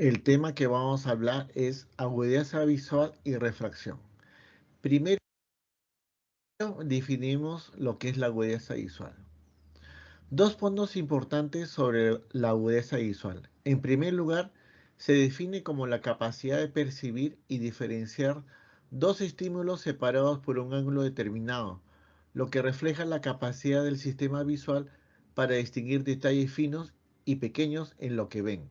El tema que vamos a hablar es agudeza visual y refracción. Primero definimos lo que es la agudeza visual. Dos puntos importantes sobre la agudeza visual. En primer lugar, se define como la capacidad de percibir y diferenciar dos estímulos separados por un ángulo determinado, lo que refleja la capacidad del sistema visual para distinguir detalles finos y pequeños en lo que ven.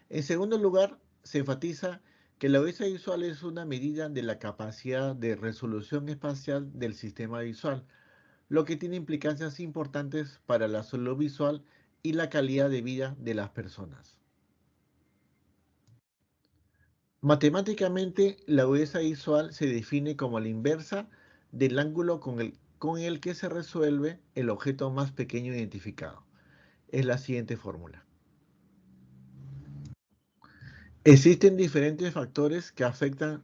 En segundo lugar, se enfatiza que la agudeza visual es una medida de la capacidad de resolución espacial del sistema visual, lo que tiene implicancias importantes para la salud visual y la calidad de vida de las personas. Matemáticamente, la agudeza visual se define como la inversa del ángulo con el que se resuelve el objeto más pequeño identificado. Es la siguiente fórmula. Existen diferentes factores que afectan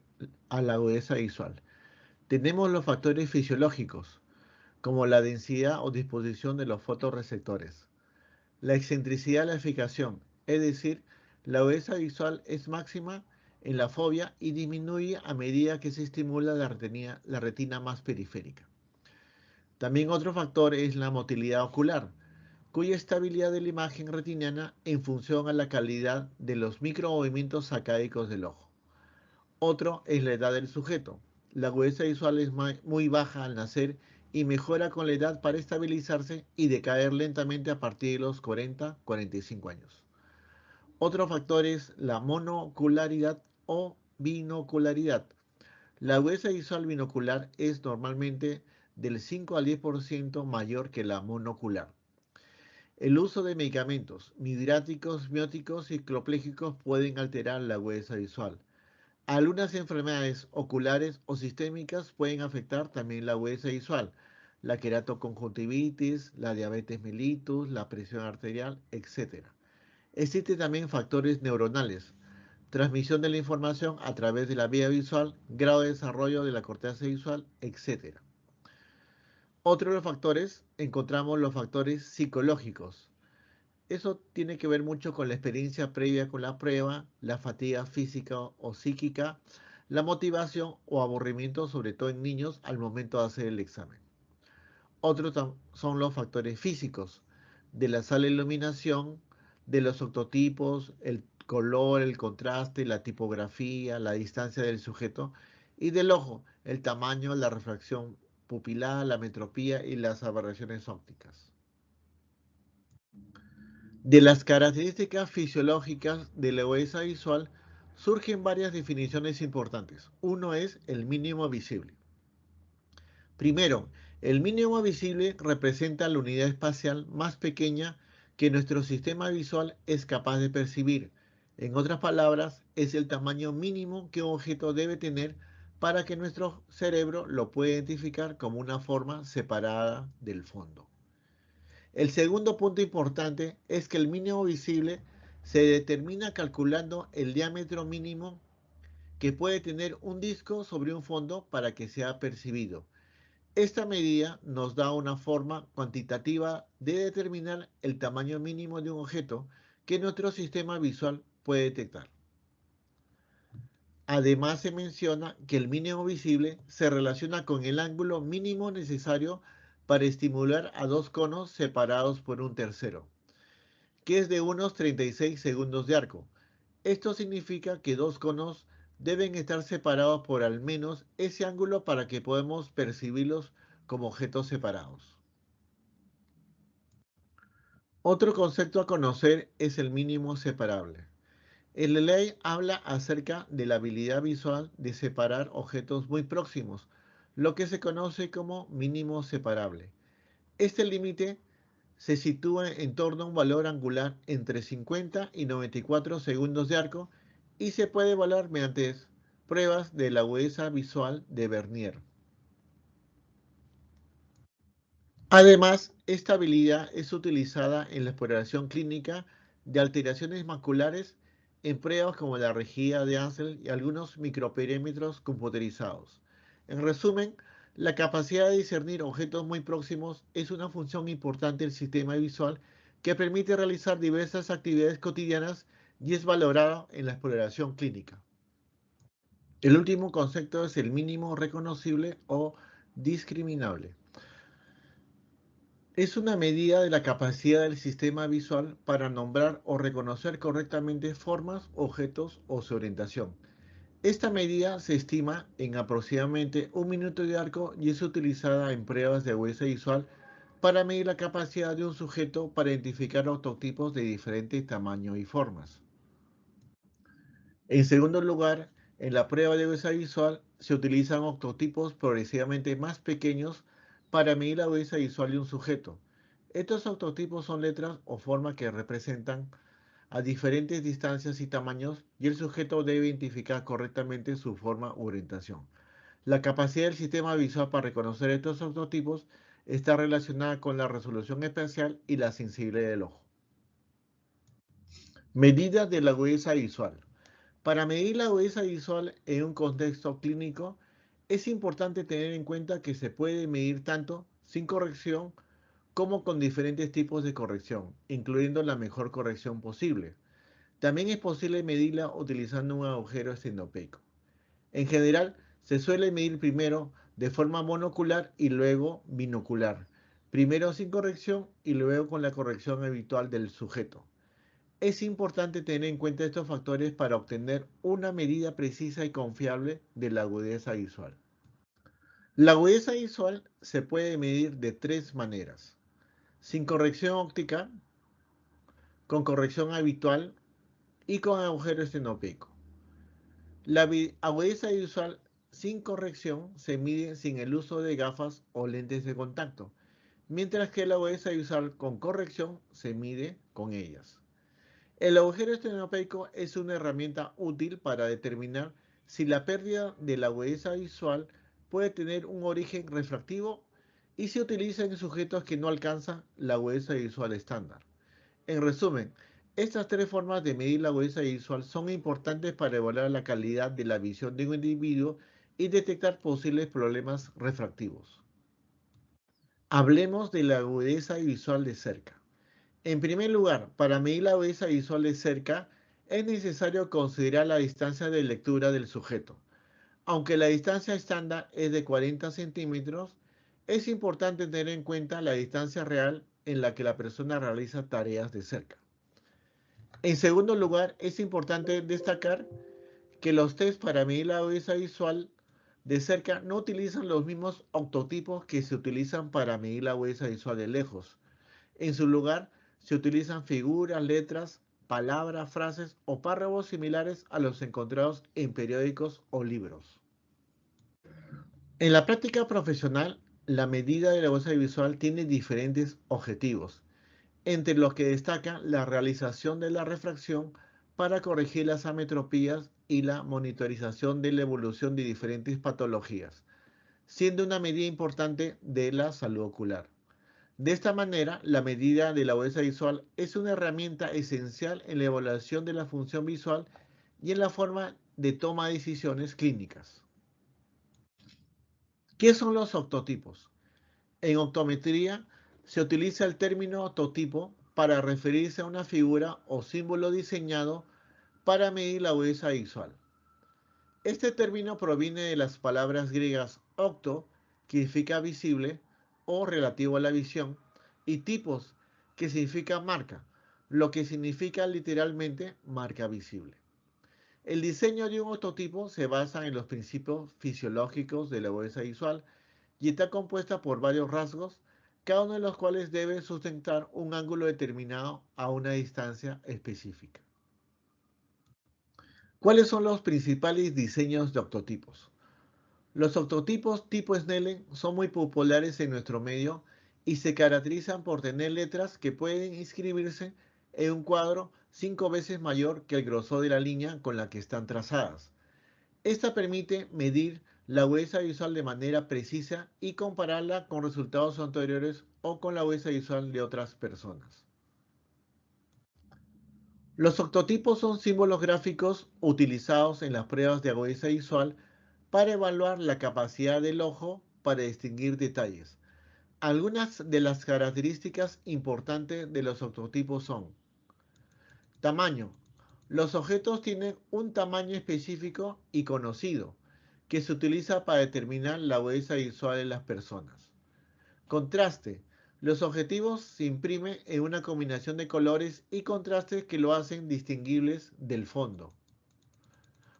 a la agudeza visual. Tenemos los factores fisiológicos, como la densidad o disposición de los fotorreceptores. La excentricidad de la fijación, es decir, la agudeza visual es máxima en la fobia y disminuye a medida que se estimula la retina más periférica. También otro factor es la motilidad ocular, cuya estabilidad de la imagen retiniana en función a la calidad de los micromovimientos sacádicos del ojo. Otro es la edad del sujeto. La agudeza visual es muy baja al nacer y mejora con la edad para estabilizarse y decaer lentamente a partir de los 40-45 años. Otro factor es la monocularidad o binocularidad. La agudeza visual binocular es normalmente del 5 al 10% mayor que la monocular. El uso de medicamentos midriáticos, mióticos y cicloplégicos pueden alterar la agudeza visual. Algunas enfermedades oculares o sistémicas pueden afectar también la agudeza visual, la queratoconjuntivitis, la diabetes mellitus, la presión arterial, etc. Existen también factores neuronales, transmisión de la información a través de la vía visual, grado de desarrollo de la corteza visual, etc. Otro de los factores, encontramos los factores psicológicos. Eso tiene que ver mucho con la experiencia previa con la prueba, la fatiga física o psíquica, la motivación o aburrimiento, sobre todo en niños, al momento de hacer el examen. Otros son los factores físicos, de la sala de iluminación, de los octotipos, el color, el contraste, la tipografía, la distancia del sujeto y del ojo, el tamaño, la refracción pupilar, la metropía y las aberraciones ópticas. De las características fisiológicas de la agudeza visual surgen varias definiciones importantes. Uno es el mínimo visible. Primero, el mínimo visible representa la unidad espacial más pequeña que nuestro sistema visual es capaz de percibir. En otras palabras, es el tamaño mínimo que un objeto debe tener para que nuestro cerebro lo pueda identificar como una forma separada del fondo. El segundo punto importante es que el mínimo visible se determina calculando el diámetro mínimo que puede tener un disco sobre un fondo para que sea percibido. Esta medida nos da una forma cuantitativa de determinar el tamaño mínimo de un objeto que nuestro sistema visual puede detectar. Además, se menciona que el mínimo visible se relaciona con el ángulo mínimo necesario para estimular a dos conos separados por un tercero, que es de unos 36 segundos de arco. Esto significa que dos conos deben estar separados por al menos ese ángulo para que podamos percibirlos como objetos separados. Otro concepto a conocer es el mínimo separable. En la ley habla acerca de la habilidad visual de separar objetos muy próximos, lo que se conoce como mínimo separable. Este límite se sitúa en torno a un valor angular entre 50 y 94 segundos de arco y se puede evaluar mediante pruebas de la agudeza visual de Vernier. Además, esta habilidad es utilizada en la exploración clínica de alteraciones maculares en pruebas como la rejilla de Ansel y algunos microperímetros computerizados. En resumen, la capacidad de discernir objetos muy próximos es una función importante del sistema visual que permite realizar diversas actividades cotidianas y es valorado en la exploración clínica. El último concepto es el mínimo reconocible o discriminable. Es una medida de la capacidad del sistema visual para nombrar o reconocer correctamente formas, objetos o su orientación. Esta medida se estima en aproximadamente un minuto de arco y es utilizada en pruebas de agudeza visual para medir la capacidad de un sujeto para identificar autotipos de diferentes tamaños y formas. En segundo lugar, en la prueba de agudeza visual se utilizan octotipos progresivamente más pequeños para medir la agudeza visual de un sujeto. Estos octotipos son letras o formas que representan a diferentes distancias y tamaños y el sujeto debe identificar correctamente su forma u orientación. La capacidad del sistema visual para reconocer estos octotipos está relacionada con la resolución espacial y la sensibilidad del ojo. Medidas de la agudeza visual. Para medir la agudeza visual en un contexto clínico, es importante tener en cuenta que se puede medir tanto sin corrección como con diferentes tipos de corrección, incluyendo la mejor corrección posible. También es posible medirla utilizando un agujero estenopeico. En general, se suele medir primero de forma monocular y luego binocular. Primero sin corrección y luego con la corrección habitual del sujeto. Es importante tener en cuenta estos factores para obtener una medida precisa y confiable de la agudeza visual. La agudeza visual se puede medir de tres maneras: sin corrección óptica, con corrección habitual y con agujero estenopeico. La agudeza visual sin corrección se mide sin el uso de gafas o lentes de contacto, mientras que la agudeza visual con corrección se mide con ellas. El agujero estenopeico es una herramienta útil para determinar si la pérdida de la agudeza visual puede tener un origen refractivo y se utiliza en sujetos que no alcanzan la agudeza visual estándar. En resumen, estas tres formas de medir la agudeza visual son importantes para evaluar la calidad de la visión de un individuo y detectar posibles problemas refractivos. Hablemos de la agudeza visual de cerca. En primer lugar, para medir la agudeza visual de cerca, es necesario considerar la distancia de lectura del sujeto. Aunque la distancia estándar es de 40 centímetros, es importante tener en cuenta la distancia real en la que la persona realiza tareas de cerca. En segundo lugar, es importante destacar que los test para medir la agudeza visual de cerca no utilizan los mismos octotipos que se utilizan para medir la agudeza visual de lejos. En su lugar, se utilizan figuras, letras, palabras, frases o párrafos similares a los encontrados en periódicos o libros. En la práctica profesional, la medida de la agudeza visual tiene diferentes objetivos, entre los que destacan la realización de la refracción para corregir las ametropías y la monitorización de la evolución de diferentes patologías, siendo una medida importante de la salud ocular. De esta manera, la medida de la agudeza visual es una herramienta esencial en la evaluación de la función visual y en la forma de toma de decisiones clínicas. ¿Qué son los octotipos? En optometría se utiliza el término octotipo para referirse a una figura o símbolo diseñado para medir la agudeza visual. Este término proviene de las palabras griegas octo, que significa visible o relativo a la visión, y tipos, que significa marca, lo que significa literalmente marca visible. El diseño de un octotipo se basa en los principios fisiológicos de la agudeza visual y está compuesta por varios rasgos, cada uno de los cuales debe sustentar un ángulo determinado a una distancia específica. ¿Cuáles son los principales diseños de octotipos? Los octotipos tipo Snellen son muy populares en nuestro medio y se caracterizan por tener letras que pueden inscribirse en un cuadro 5 veces mayor que el grosor de la línea con la que están trazadas. Esta permite medir la agudeza visual de manera precisa y compararla con resultados anteriores o con la agudeza visual de otras personas. Los octotipos son símbolos gráficos utilizados en las pruebas de agudeza visual para evaluar la capacidad del ojo para distinguir detalles. Algunas de las características importantes de los octotipos son: tamaño. Los objetos tienen un tamaño específico y conocido que se utiliza para determinar la agudeza visual de las personas. Contraste. Los objetivos se imprimen en una combinación de colores y contrastes que lo hacen distinguibles del fondo.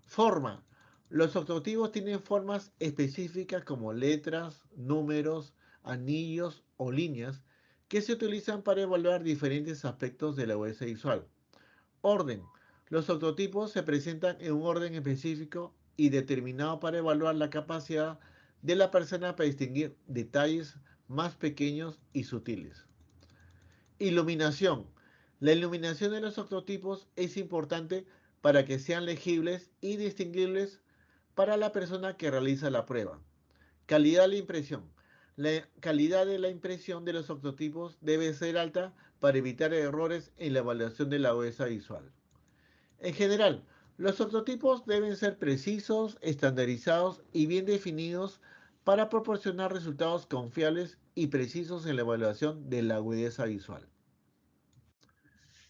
Forma. Los objetivos tienen formas específicas como letras, números, anillos o líneas que se utilizan para evaluar diferentes aspectos de la agudeza visual. Orden. Los octotipos se presentan en un orden específico y determinado para evaluar la capacidad de la persona para distinguir detalles más pequeños y sutiles. Iluminación. La iluminación de los octotipos es importante para que sean legibles y distinguibles para la persona que realiza la prueba. Calidad de la impresión. La calidad de la impresión de los octotipos debe ser alta para evitar errores en la evaluación de la agudeza visual. En general, los octotipos deben ser precisos, estandarizados y bien definidos para proporcionar resultados confiables y precisos en la evaluación de la agudeza visual.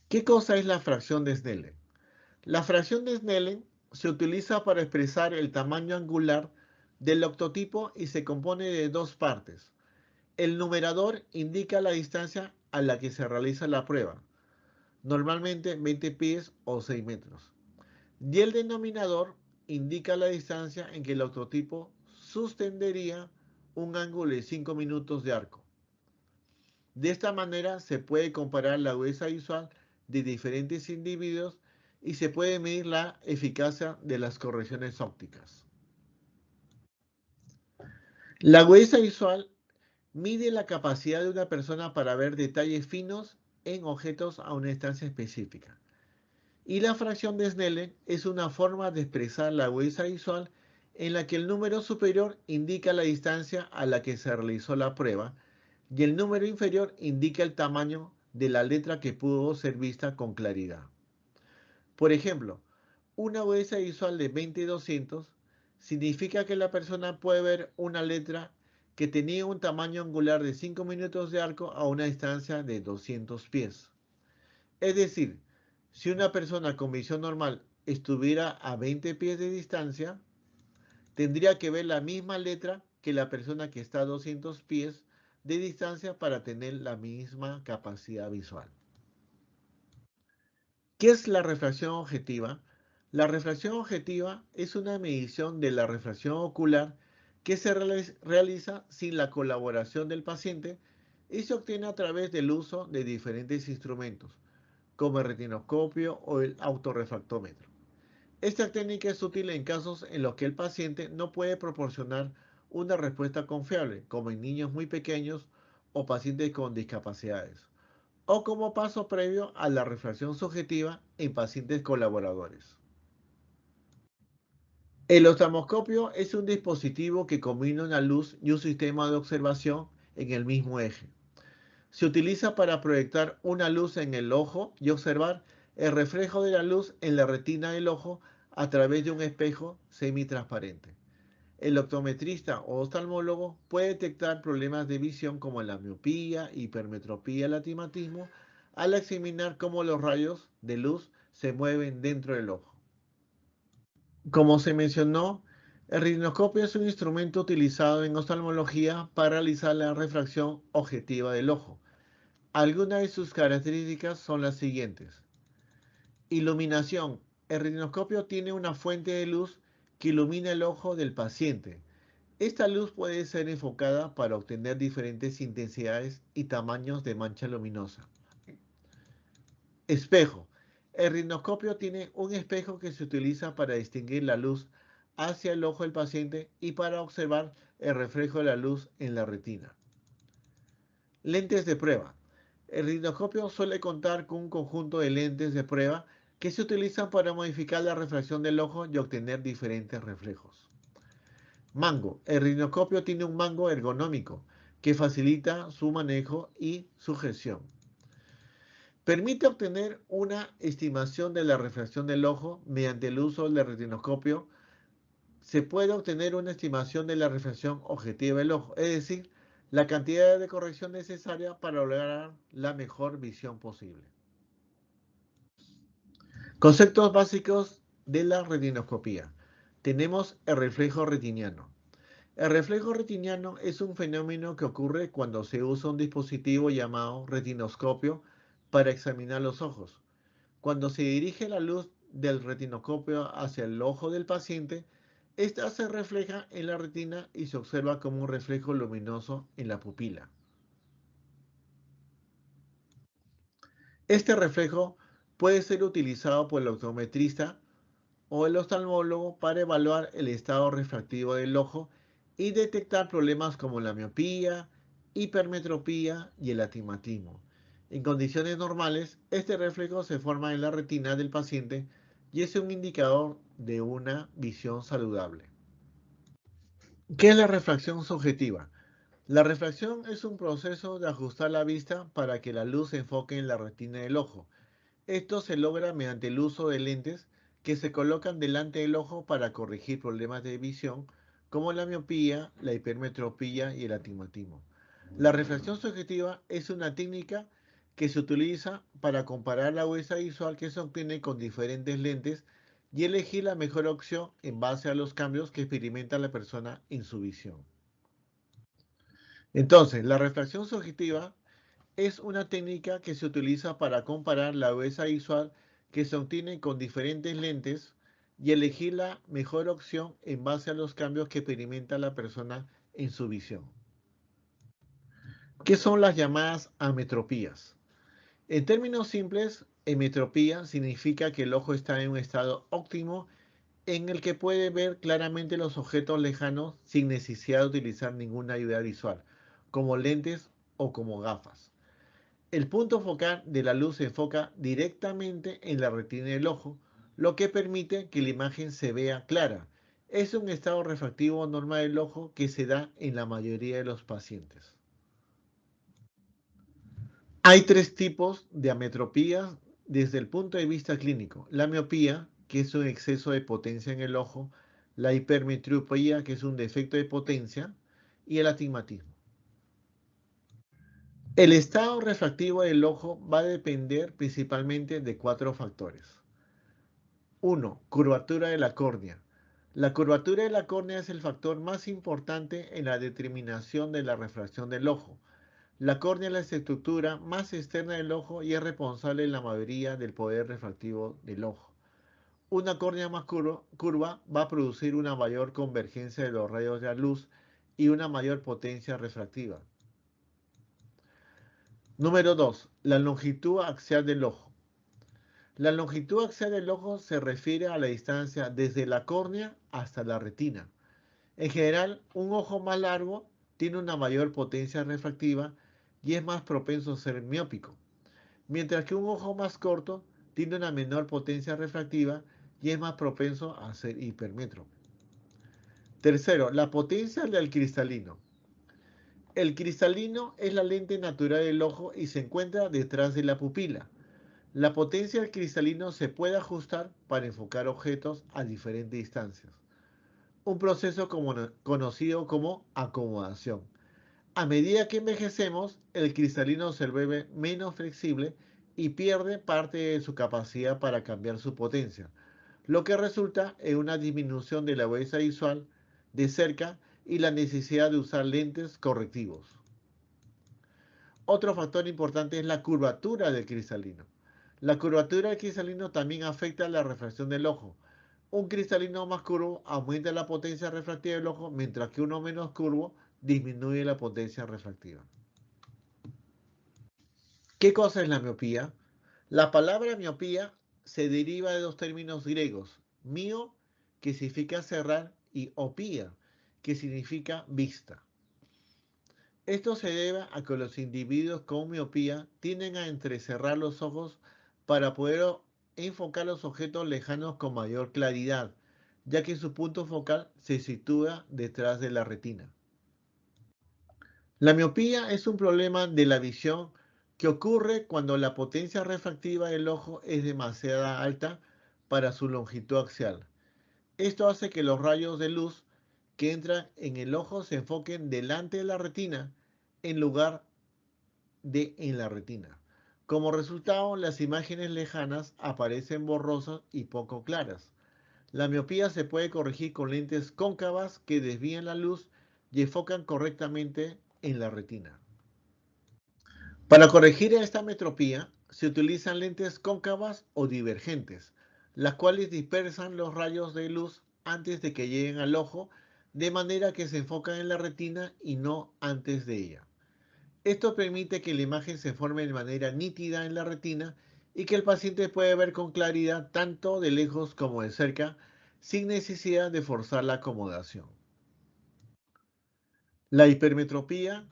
¿Qué cosa es la fracción de Snellen? La fracción de Snellen se utiliza para expresar el tamaño angular del octotipo y se compone de dos partes. El numerador indica la distancia a la que se realiza la prueba, normalmente 20 pies o 6 metros. Y el denominador indica la distancia en que el octotipo sostendría un ángulo de 5 minutos de arco. De esta manera se puede comparar la agudeza visual de diferentes individuos y se puede medir la eficacia de las correcciones ópticas. La agudeza visual mide la capacidad de una persona para ver detalles finos en objetos a una distancia específica. Y la fracción de Snellen es una forma de expresar la agudeza visual en la que el número superior indica la distancia a la que se realizó la prueba y el número inferior indica el tamaño de la letra que pudo ser vista con claridad. Por ejemplo, una agudeza visual de 20-200 significa que la persona puede ver una letra que tenía un tamaño angular de 5 minutos de arco a una distancia de 200 pies. Es decir, si una persona con visión normal estuviera a 20 pies de distancia, tendría que ver la misma letra que la persona que está a 200 pies de distancia para tener la misma capacidad visual. ¿Qué es la refracción objetiva? La refracción objetiva es una medición de la refracción ocular que se realiza sin la colaboración del paciente y se obtiene a través del uso de diferentes instrumentos, como el retinoscopio o el autorrefractómetro. Esta técnica es útil en casos en los que el paciente no puede proporcionar una respuesta confiable, como en niños muy pequeños o pacientes con discapacidades, o como paso previo a la refracción subjetiva en pacientes colaboradores. El oftalmoscopio es un dispositivo que combina una luz y un sistema de observación en el mismo eje. Se utiliza para proyectar una luz en el ojo y observar el reflejo de la luz en la retina del ojo a través de un espejo semitransparente. El optometrista o oftalmólogo puede detectar problemas de visión como la miopía, hipermetropía, el astigmatismo al examinar cómo los rayos de luz se mueven dentro del ojo. Como se mencionó, el retinoscopio es un instrumento utilizado en oftalmología para realizar la refracción objetiva del ojo. Algunas de sus características son las siguientes. Iluminación. El retinoscopio tiene una fuente de luz que ilumina el ojo del paciente. Esta luz puede ser enfocada para obtener diferentes intensidades y tamaños de mancha luminosa. Espejo. El retinoscopio tiene un espejo que se utiliza para distinguir la luz hacia el ojo del paciente y para observar el reflejo de la luz en la retina. Lentes de prueba. El retinoscopio suele contar con un conjunto de lentes de prueba que se utilizan para modificar la refracción del ojo y obtener diferentes reflejos. Mango. El retinoscopio tiene un mango ergonómico que facilita su manejo y sujeción. Permite obtener una estimación de la refracción del ojo mediante el uso del retinoscopio. Se puede obtener una estimación de la refracción objetiva del ojo, es decir, la cantidad de corrección necesaria para lograr la mejor visión posible. Conceptos básicos de la retinoscopía. Tenemos el reflejo retiniano. El reflejo retiniano es un fenómeno que ocurre cuando se usa un dispositivo llamado retinoscopio para examinar los ojos. Cuando se dirige la luz del retinoscopio hacia el ojo del paciente, ésta se refleja en la retina y se observa como un reflejo luminoso en la pupila. Este reflejo puede ser utilizado por el optometrista o el oftalmólogo para evaluar el estado refractivo del ojo y detectar problemas como la miopía, hipermetropía y el astigmatismo. En condiciones normales, este reflejo se forma en la retina del paciente y es un indicador de una visión saludable. ¿Qué es la refracción subjetiva? La refracción es un proceso de ajustar la vista para que la luz se enfoque en la retina del ojo. Esto se logra mediante el uso de lentes que se colocan delante del ojo para corregir problemas de visión como la miopía, la hipermetropía y el astigmatismo. La refracción subjetiva es una técnica que se utiliza para comparar la agudeza visual que se obtiene con diferentes lentes y elegir la mejor opción en base a los cambios que experimenta la persona en su visión. Entonces, la refracción subjetiva es una técnica que se utiliza para comparar la agudeza visual que se obtiene con diferentes lentes y elegir la mejor opción en base a los cambios que experimenta la persona en su visión. ¿Qué son las llamadas ametropías? En términos simples, emetropía significa que el ojo está en un estado óptimo en el que puede ver claramente los objetos lejanos sin necesidad de utilizar ninguna ayuda visual, como lentes o como gafas. El punto focal de la luz se enfoca directamente en la retina del ojo, lo que permite que la imagen se vea clara. Es un estado refractivo normal del ojo que se da en la mayoría de los pacientes. Hay tres tipos de ametropías desde el punto de vista clínico. La miopía, que es un exceso de potencia en el ojo, la hipermetropía, que es un defecto de potencia, y el astigmatismo. El estado refractivo del ojo va a depender principalmente de cuatro factores. 1. Curvatura de la córnea. La curvatura de la córnea es el factor más importante en la determinación de la refracción del ojo. La córnea es la estructura más externa del ojo y es responsable en la mayoría del poder refractivo del ojo. Una córnea más curva va a producir una mayor convergencia de los rayos de la luz y una mayor potencia refractiva. Número 2. La longitud axial del ojo. La longitud axial del ojo se refiere a la distancia desde la córnea hasta la retina. En general, un ojo más largo tiene una mayor potencia refractiva y es más propenso a ser miópico, mientras que un ojo más corto tiene una menor potencia refractiva y es más propenso a ser hipermétrope. Tercero, la potencia del cristalino. El cristalino es la lente natural del ojo y se encuentra detrás de la pupila. La potencia del cristalino se puede ajustar para enfocar objetos a diferentes distancias. Un proceso conocido como acomodación. A medida que envejecemos, el cristalino se vuelve menos flexible y pierde parte de su capacidad para cambiar su potencia, lo que resulta en una disminución de la agudeza visual de cerca y la necesidad de usar lentes correctivos. Otro factor importante es la curvatura del cristalino. La curvatura del cristalino también afecta la refracción del ojo. Un cristalino más curvo aumenta la potencia refractiva del ojo, mientras que uno menos curvo disminuye la potencia refractiva. ¿Qué cosa es la miopía? La palabra miopía se deriva de dos términos griegos, mio, que significa cerrar, y opía, que significa vista. Esto se debe a que los individuos con miopía tienden a entrecerrar los ojos para poder enfocar los objetos lejanos con mayor claridad, ya que su punto focal se sitúa detrás de la retina. La miopía es un problema de la visión que ocurre cuando la potencia refractiva del ojo es demasiado alta para su longitud axial. Esto hace que los rayos de luz que entran en el ojo se enfoquen delante de la retina en lugar de en la retina. Como resultado, las imágenes lejanas aparecen borrosas y poco claras. La miopía se puede corregir con lentes cóncavas que desvían la luz y enfocan correctamente en la retina. Para corregir esta metropía, se utilizan lentes cóncavas o divergentes, las cuales dispersan los rayos de luz antes de que lleguen al ojo, de manera que se enfocan en la retina y no antes de ella. Esto permite que la imagen se forme de manera nítida en la retina y que el paciente pueda ver con claridad tanto de lejos como de cerca, sin necesidad de forzar la acomodación. La hipermetropía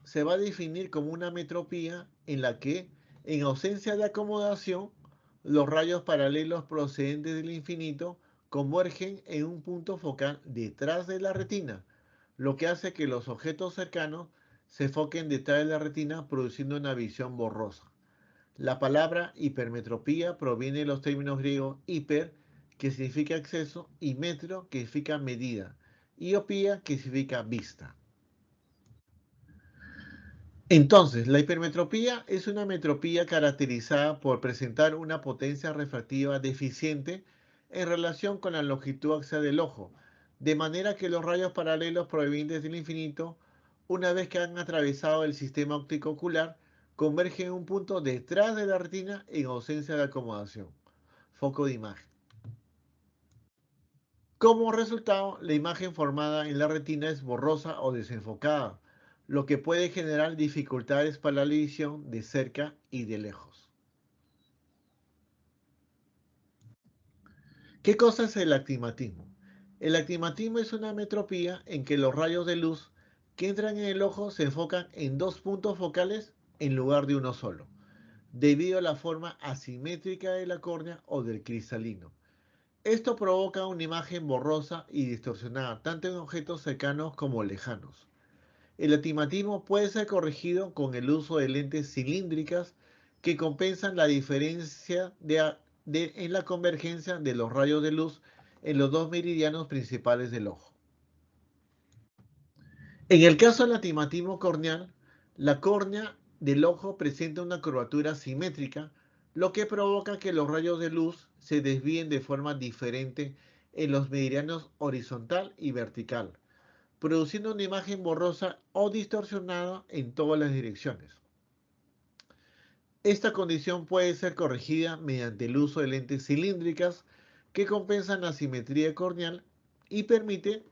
se va a definir como una metropía en la que, en ausencia de acomodación, los rayos paralelos procedentes del infinito convergen en un punto focal detrás de la retina, lo que hace que los objetos cercanos se enfoquen detrás de la retina produciendo una visión borrosa. La palabra hipermetropía proviene de los términos griegos hiper, que significa exceso, y metro, que significa medida, y opía, que significa vista. Entonces, la hipermetropía es una metropía caracterizada por presentar una potencia refractiva deficiente en relación con la longitud axial del ojo, de manera que los rayos paralelos provenientes del infinito, una vez que han atravesado el sistema óptico ocular, convergen en un punto detrás de la retina en ausencia de acomodación. Foco de imagen. Como resultado, la imagen formada en la retina es borrosa o desenfocada, lo que puede generar dificultades para la visión de cerca y de lejos. ¿Qué cosa es el astigmatismo? El astigmatismo es una metropía en que los rayos de luz que entran en el ojo se enfocan en dos puntos focales en lugar de uno solo, debido a la forma asimétrica de la córnea o del cristalino. Esto provoca una imagen borrosa y distorsionada, tanto en objetos cercanos como lejanos. El astigmatismo puede ser corregido con el uso de lentes cilíndricas que compensan la diferencia en la convergencia de los rayos de luz en los dos meridianos principales del ojo. En el caso del astigmatismo corneal, la córnea del ojo presenta una curvatura simétrica, lo que provoca que los rayos de luz se desvíen de forma diferente en los meridianos horizontal y vertical, produciendo una imagen borrosa o distorsionada en todas las direcciones. Esta condición puede ser corregida mediante el uso de lentes cilíndricas que compensan la simetría corneal y permite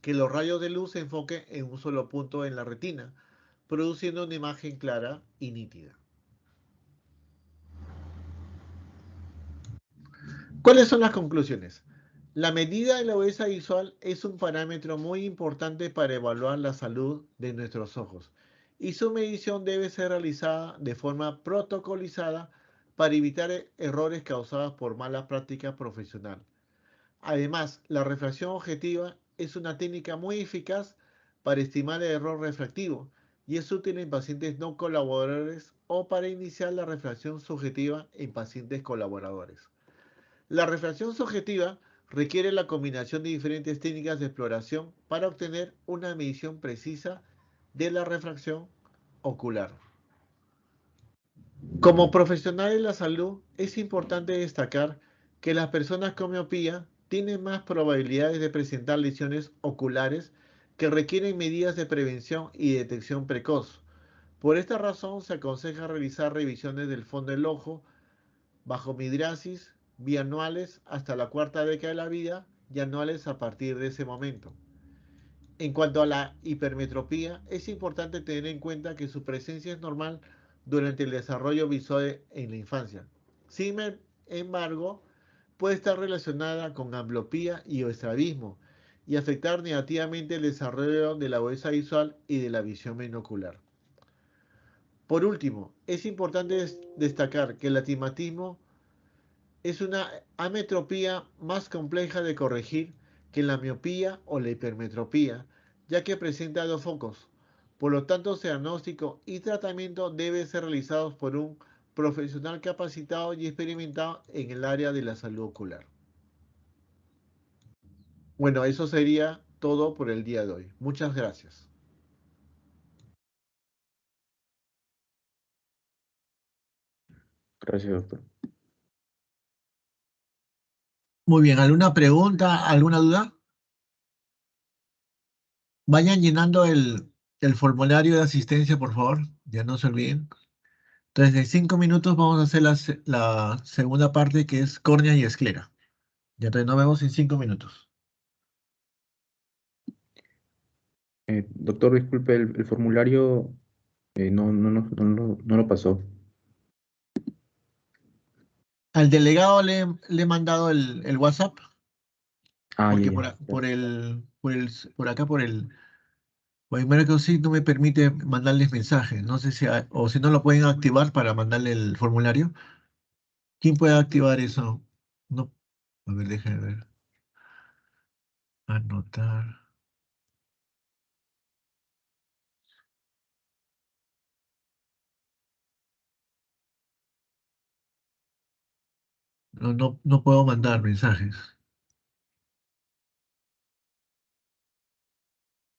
que los rayos de luz se enfoquen en un solo punto en la retina, produciendo una imagen clara y nítida. ¿Cuáles son las conclusiones? La medida de la agudeza visual es un parámetro muy importante para evaluar la salud de nuestros ojos y su medición debe ser realizada de forma protocolizada para evitar errores causados por mala práctica profesional. Además, la refracción objetiva es una técnica muy eficaz para estimar el error refractivo y es útil en pacientes no colaboradores o para iniciar la refracción subjetiva en pacientes colaboradores. La refracción subjetiva requiere la combinación de diferentes técnicas de exploración para obtener una medición precisa de la refracción ocular. Como profesional de la salud, es importante destacar que las personas con miopía tienen más probabilidades de presentar lesiones oculares que requieren medidas de prevención y detección precoz. Por esta razón, se aconseja realizar revisiones del fondo del ojo bajo midriasis bianuales hasta la cuarta década de la vida y anuales a partir de ese momento. En cuanto a la hipermetropía, es importante tener en cuenta que su presencia es normal durante el desarrollo visual en la infancia. Sin embargo, puede estar relacionada con ambliopía y estrabismo y afectar negativamente el desarrollo de la agudeza visual y de la visión binocular. Por último, es importante destacar que el astigmatismo es una ametropía más compleja de corregir que la miopía o la hipermetropía, ya que presenta dos focos. Por lo tanto, su diagnóstico y tratamiento deben ser realizados por un profesional capacitado y experimentado en el área de la salud ocular. Bueno, eso sería todo por el día de hoy. Muchas gracias. Gracias, doctor. Muy bien, ¿alguna pregunta, alguna duda? Vayan llenando el formulario de asistencia, por favor. Ya no se olviden. Entonces, en 5 minutos vamos a hacer la segunda parte que es córnea y esclera. Ya entonces nos vemos en 5 minutos. Doctor, disculpe, el formulario no lo pasó. Al delegado le he mandado el WhatsApp, Ah, ya, porque ya. por acá, por el Microsoft sí no me permite mandarles mensajes. No sé o si no lo pueden activar para mandarle el formulario. ¿Quién puede activar eso? No. A ver, déjame ver. Anotar. No, no, no puedo mandar mensajes.